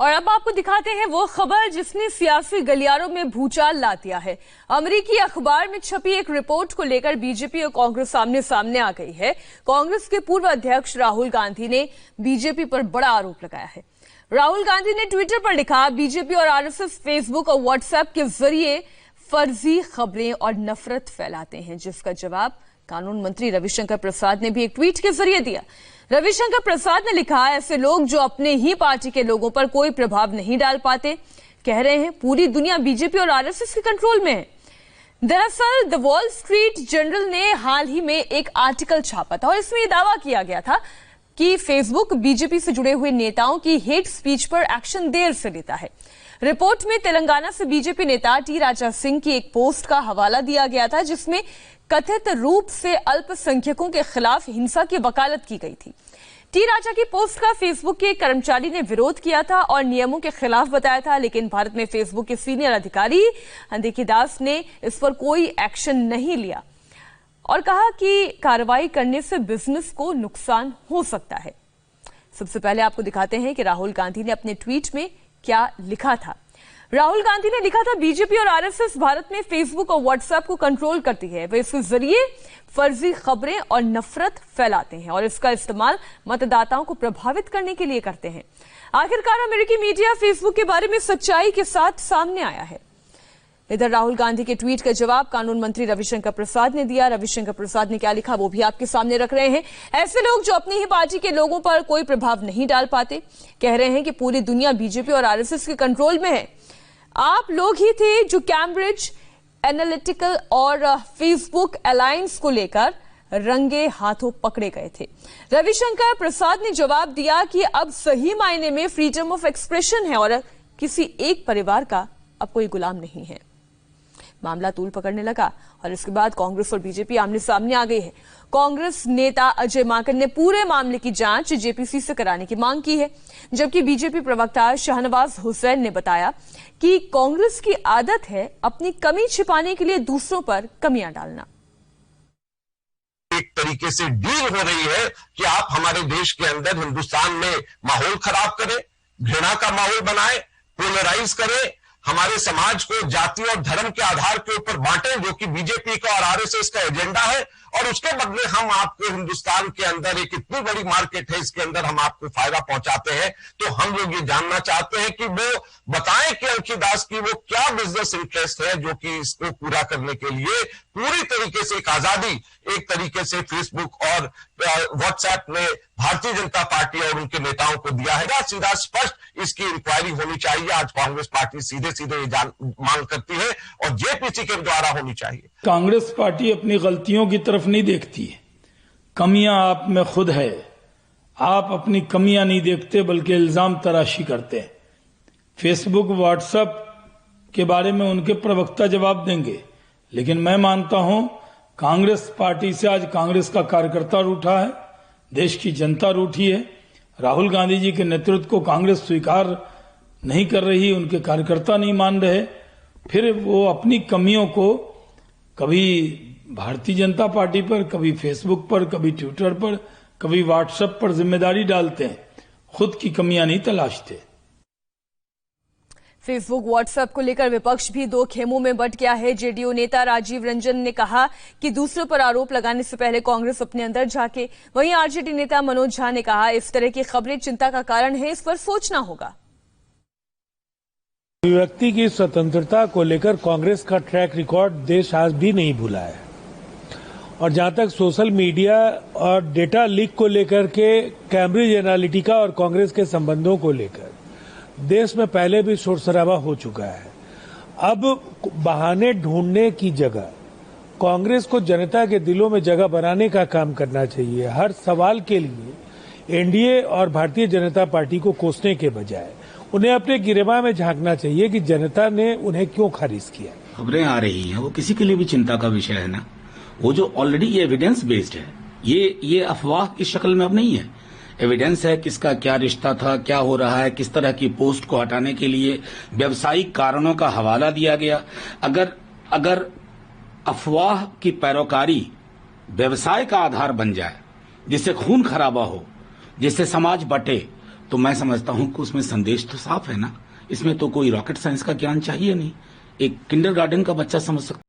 और अब आपको दिखाते हैं वो खबर जिसने सियासी गलियारों में भूचाल ला दिया है। अमेरिकी अखबार में छपी एक रिपोर्ट को लेकर बीजेपी और कांग्रेस सामने सामने आ गई है। कांग्रेस के पूर्व अध्यक्ष राहुल गांधी ने बीजेपी पर बड़ा आरोप लगाया है। राहुल गांधी ने ट्विटर पर लिखा, बीजेपी और आरएसएस फेसबुक और व्हाट्सएप के जरिए फर्जी खबरें और नफरत फैलाते हैं, जिसका जवाब कानून मंत्री रविशंकर प्रसाद ने भी एक ट्वीट के जरिए दिया। रविशंकर प्रसाद ने लिखा, ऐसे लोग जो अपने ही पार्टी के लोगों पर कोई प्रभाव नहीं डाल पाते, कह रहे हैं पूरी दुनिया बीजेपी और आरएसएस के कंट्रोल में है। दरअसल द वॉल स्ट्रीट जर्नल ने हाल ही में एक आर्टिकल छापा था और इसमें यह दावा किया गया था कि फेसबुक बीजेपी से जुड़े हुए नेताओं की हेट स्पीच पर एक्शन देर से लेता है। रिपोर्ट में तेलंगाना से बीजेपी नेता टी राजा सिंह की एक पोस्ट का हवाला दिया गया था, जिसमें कथित रूप से अल्पसंख्यकों के खिलाफ हिंसा की वकालत की गई थी। टी राजा की पोस्ट का फेसबुक के एक कर्मचारी ने विरोध किया था और नियमों के खिलाफ बताया था, लेकिन भारत में फेसबुक के सीनियर अधिकारी अंदेखी दास ने इस पर कोई एक्शन नहीं लिया और कहा कि कार्रवाई करने से बिजनेस को नुकसान हो सकता है। सबसे पहले आपको दिखाते हैं कि राहुल गांधी ने अपने ट्वीट में क्या लिखा था। राहुल गांधी ने लिखा था, बीजेपी और आरएसएस भारत में फेसबुक और व्हाट्सएप को कंट्रोल करती है। वे इसके जरिए फर्जी खबरें और नफरत फैलाते हैं और इसका इस्तेमाल मतदाताओं को प्रभावित करने के लिए करते हैं। आखिरकार अमेरिकी मीडिया फेसबुक के बारे में सच्चाई के साथ सामने आया है। इधर राहुल गांधी के ट्वीट का जवाब कानून मंत्री रविशंकर प्रसाद ने दिया। रविशंकर प्रसाद ने क्या लिखा वो भी आपके सामने रख रहे हैं। ऐसे लोग जो अपनी ही पार्टी के लोगों पर कोई प्रभाव नहीं डाल पाते, कह रहे हैं कि पूरी दुनिया बीजेपी और आरएसएस के कंट्रोल में है। आप लोग ही थे जो कैम्ब्रिज एनालिटिकल और फेसबुक अलायंस को लेकर रंगे हाथों पकड़े गए थे। रविशंकर प्रसाद ने जवाब दिया कि अब सही मायने में फ्रीडम ऑफ एक्सप्रेशन है और किसी एक परिवार का अब कोई गुलाम नहीं है। मामला तूल पकड़ने लगा और इसके बाद कांग्रेस और बीजेपी आमने सामने आ गई है। कांग्रेस नेता अजय माकन ने पूरे मामले की जांच जेपीसी से कराने की मांग की है, जबकि बीजेपी प्रवक्ता शाहनवाज हुसैन ने बताया कि कांग्रेस की आदत है अपनी कमी छिपाने के लिए दूसरों पर कमियां डालना। एक तरीके से डील हो रही है कि आप हमारे देश के अंदर हिंदुस्तान में माहौल खराब करें, घृणा का माहौल बनाएं, पोलराइज करें, हमारे समाज को जाति और धर्म के आधार के ऊपर बांटें, जो कि बीजेपी का और आरएसएस का एजेंडा है। और उसके बदले हम आपको हिंदुस्तान के अंदर एक इतनी बड़ी मार्केट है, इसके अंदर हम आपको फायदा पहुंचाते हैं। तो हम लोग ये जानना चाहते हैं कि वो बताएं कि अंखी दास की वो क्या बिजनेस इंटरेस्ट है जो कि इसको पूरा करने के लिए पूरी तरीके से एक आजादी एक तरीके से फेसबुक और व्हाट्सएप ने भारतीय जनता पार्टी और उनके नेताओं को दिया है। सीधा स्पष्ट इसकी इंक्वायरी होनी चाहिए। आज कांग्रेस पार्टी सीधे सीधे ये मांग करती है और जेपीसी के द्वारा होनी चाहिए। कांग्रेस पार्टी अपनी गलतियों की तरफ नहीं देखती है, कमियां आप में खुद है। आप अपनी कमियां नहीं देखते बल्कि इल्जाम तराशी करते हैं। फेसबुक व्हाट्सएप के बारे में उनके प्रवक्ता जवाब देंगे, लेकिन मैं मानता हूं कांग्रेस पार्टी से आज कांग्रेस का कार्यकर्ता रूठा है, देश की जनता रूठी है। राहुल गांधी जी के नेतृत्व को कांग्रेस स्वीकार नहीं कर रही, उनके कार्यकर्ता नहीं मान रहे, फिर वो अपनी कमियों को कभी भारतीय जनता पार्टी पर, कभी फेसबुक पर, कभी ट्विटर पर, कभी व्हाट्सएप पर जिम्मेदारी डालते हैं, खुद की कमियां नहीं तलाशते। फेसबुक व्हाट्सएप को लेकर विपक्ष भी दो खेमों में बंट गया है। जेडीयू नेता राजीव रंजन ने कहा कि दूसरों पर आरोप लगाने से पहले कांग्रेस अपने अंदर झांके। वहीं आरजेडी नेता मनोज झा ने कहा, इस तरह की खबरें चिंता का कारण है, इस पर सोचना होगा। अभिव्यक्ति की स्वतंत्रता को लेकर कांग्रेस का ट्रैक रिकॉर्ड देश आज भी नहीं भूला है। और जहां तक सोशल मीडिया और डेटा लीक को लेकर के कैम्ब्रिज एनालिटिका और कांग्रेस के संबंधों को लेकर देश में पहले भी शोर शराबा हो चुका है। अब बहाने ढूंढने की जगह कांग्रेस को जनता के दिलों में जगह बनाने का काम करना चाहिए। हर सवाल के लिए एनडीए और भारतीय जनता पार्टी को कोसने के बजाय उन्हें अपने गिरेबान में झांकना चाहिए कि जनता ने उन्हें क्यों खारिज किया। खबरें आ रही हैं, वो किसी के लिए भी चिंता का विषय है ना। वो जो ऑलरेडी एविडेंस बेस्ड है, ये अफवाह की शक्ल में अब नहीं है। एविडेंस है किसका क्या रिश्ता था, क्या हो रहा है, किस तरह की पोस्ट को हटाने के लिए व्यवसायिक कारणों का हवाला दिया गया। अगर अफवाह की पैरोकारी व्यवसाय का आधार बन जाए, जिससे खून खराबा हो, जिससे समाज बटे, तो मैं समझता हूं कि उसमें संदेश तो साफ है ना। इसमें तो कोई रॉकेट साइंस का ज्ञान चाहिए नहीं, एक किंडरगार्टन का बच्चा समझ सकता।